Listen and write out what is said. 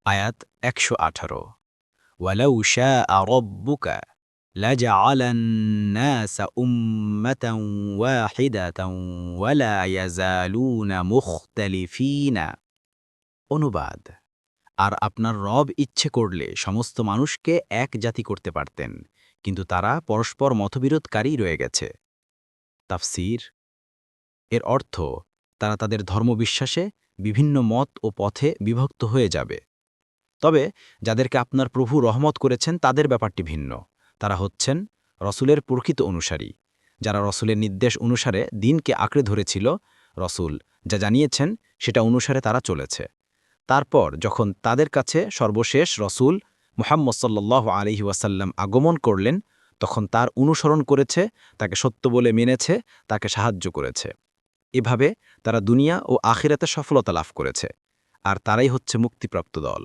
আয়াত ১১৮ ওয়ালাউ শাআ রাব্বুকা লাজআলান নাসা উম্মাতান ওয়াহিদাতান ওয়ালা ইয়াজালুনা মুখতালিফিনা। অনুবাদ: আর আপনার রব ইচ্ছে করলে সমস্ত মানুষকে এক জাতি করতে পারতেন, কিন্তু তারা পরস্পর মতবিরোধকারী রয়ে গেছে। তাফসীর: এর অর্থ, তারা তাদের ধর্মবিশ্বাসে বিভিন্ন মত ও পথে বিভক্ত হয়ে যাবে। তবে যাদেরকে আপনার প্রভু রহমত করেছেন তাদের ব্যাপারটি ভিন্ন। তারা হচ্ছেন রসুলের প্রকৃত অনুসারী, যারা রসুলের নির্দেশ অনুসারে দিনকে আঁকড়ে ধরেছিল। রসুল যা জানিয়েছেন সেটা অনুসারে তারা চলেছে। তারপর যখন তাদের কাছে সর্বশেষ রসুল মুহাম্মদ সাল্লাল্লাহু আলাইহি ওয়াসাল্লাম আগমন করলেন, তখন তার অনুসরণ করেছে, তাকে সত্য বলে মেনেছে, তাকে সাহায্য করেছে। এভাবে তারা দুনিয়া ও আখিরাতে সফলতা লাভ করেছে, আর তারাই হচ্ছে মুক্তিপ্রাপ্ত দল।